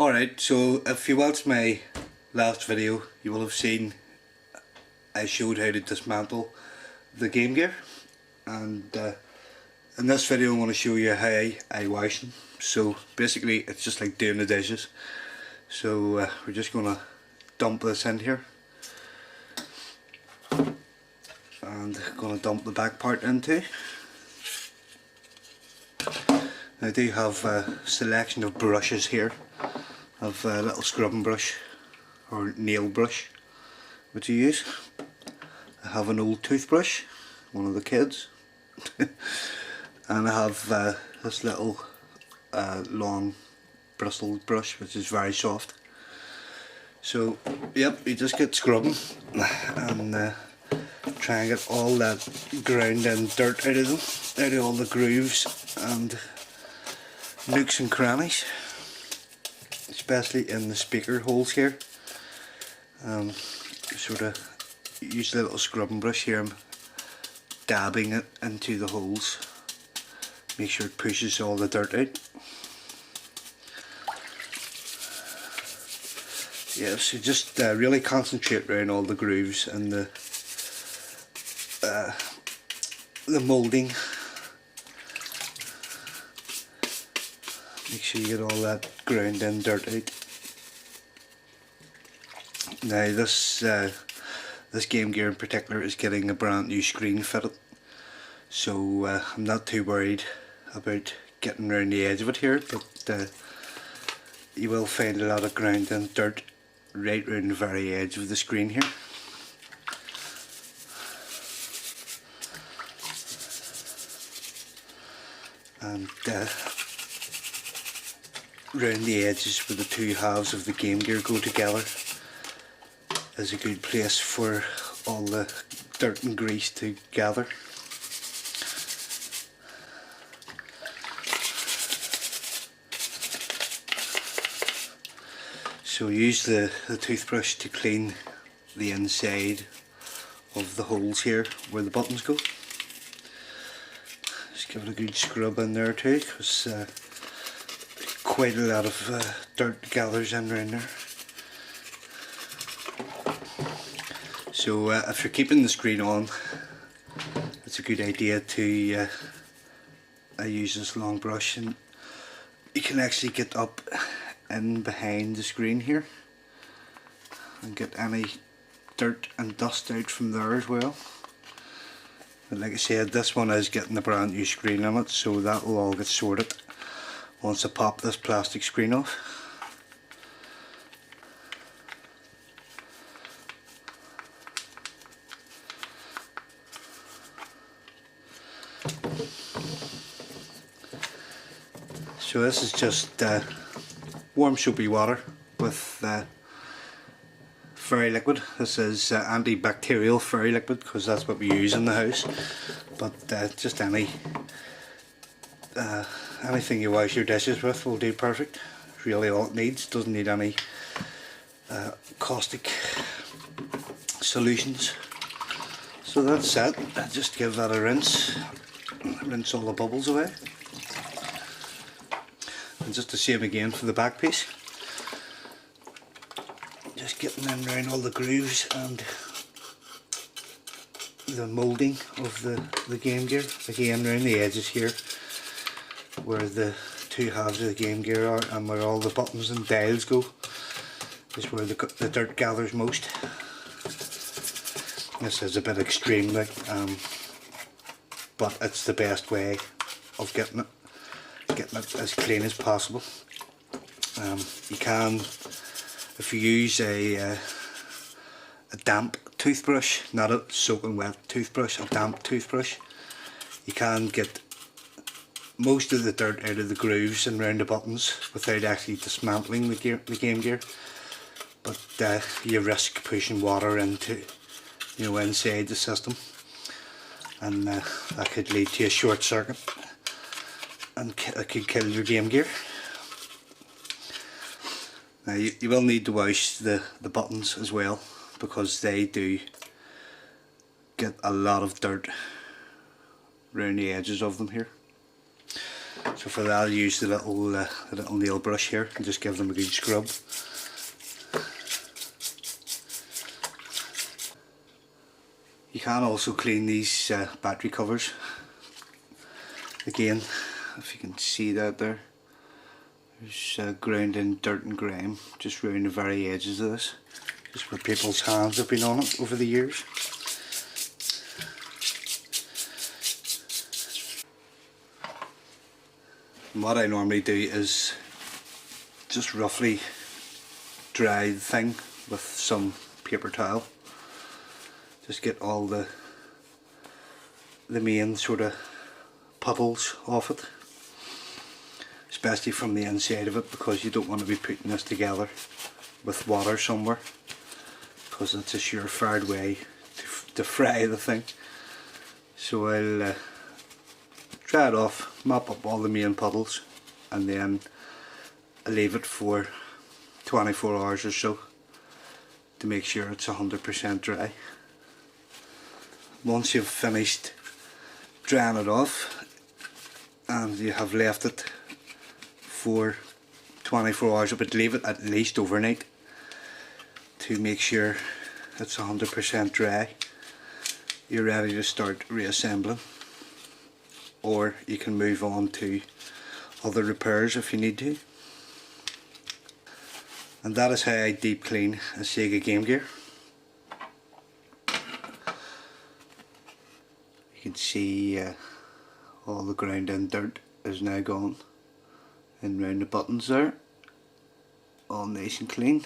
Alright, so if you watched my last video, you will have seen I showed how to dismantle the Game Gear, and in this video I'm going to show you how I wash them. So basically it's just like doing the dishes. So we're just going to dump this in here, and going to dump the back part in too. I do have a selection of brushes here. I have a little scrubbing brush or nail brush which you use. I have an old toothbrush, one of the kids, and I have this little long bristled brush which is very soft. So yep, you just get scrubbing and try and get all that ground and dirt out of them, out of all the grooves and nooks and crannies, especially in the speaker holes here. Sort of use the little scrubbing brush here. I'm dabbing it into the holes, make sure it pushes all the dirt out. Yeah, so just really concentrate around all the grooves and the moulding. Make sure you get all that ground and dirt out. Now this Game Gear in particular is getting a brand new screen fitted, so I'm not too worried about getting around the edge of it here, but you will find a lot of ground and dirt right around the very edge of the screen here. And round the edges where the two halves of the Game Gear go together is a good place for all the dirt and grease to gather. So use the toothbrush to clean the inside of the holes here where the buttons go. Just give it a good scrub in there too, because quite a lot of dirt gathers in around there. So if you're keeping the screen on, it's a good idea to use this long brush, and you can actually get up in behind the screen here and get any dirt and dust out from there as well. But like I said, this one is getting a brand new screen on it, so that will all get sorted once I pop this plastic screen off. So this is just warm soapy water with fairy liquid. This is antibacterial fairy liquid because that's what we use in the house, but just anything you wash your dishes with will do perfect. Really all it needs. Doesn't need any caustic solutions. So that's it. Just give that a rinse all the bubbles away. And just the same again for the back piece. Just getting in around all the grooves and the moulding of the Game Gear. Again around the edges here where the two halves of the Game Gear are, and where all the buttons and dials go is where the dirt gathers most. This is a bit extreme, like, but it's the best way of getting it as clean as possible. You can, if you use a damp toothbrush, not a soaking wet toothbrush, a damp toothbrush, you can get most of the dirt out of the grooves and round the buttons without actually dismantling the Game Gear, but you risk pushing water into, inside the system, and that could lead to a short circuit and it could kill your Game Gear. Now you will need to wash the buttons as well, because they do get a lot of dirt around the edges of them here. So for that I'll use the little nail brush here and just give them a good scrub. You can also clean these battery covers. Again, if you can see that there, there's ground in dirt and grime just around the very edges of this, just where people's hands have been on it over the years. And what I normally do is just roughly dry the thing with some paper towel. Just get all the main sort of puddles off it, especially from the inside of it, because you don't want to be putting this together with water somewhere, because it's a surefire way to fry the thing. So I'll dry it off, mop up all the main puddles, and then I leave it for 24 hours or so to make sure it's 100% dry. Once you've finished drying it off and you have left it for 24 hours, but leave it at least overnight to make sure it's 100% dry, you're ready to start reassembling, or you can move on to other repairs if you need to. And that is how I deep clean a Sega Game Gear. You can see all the ground in dirt is now gone, and round the buttons there, all nice and clean.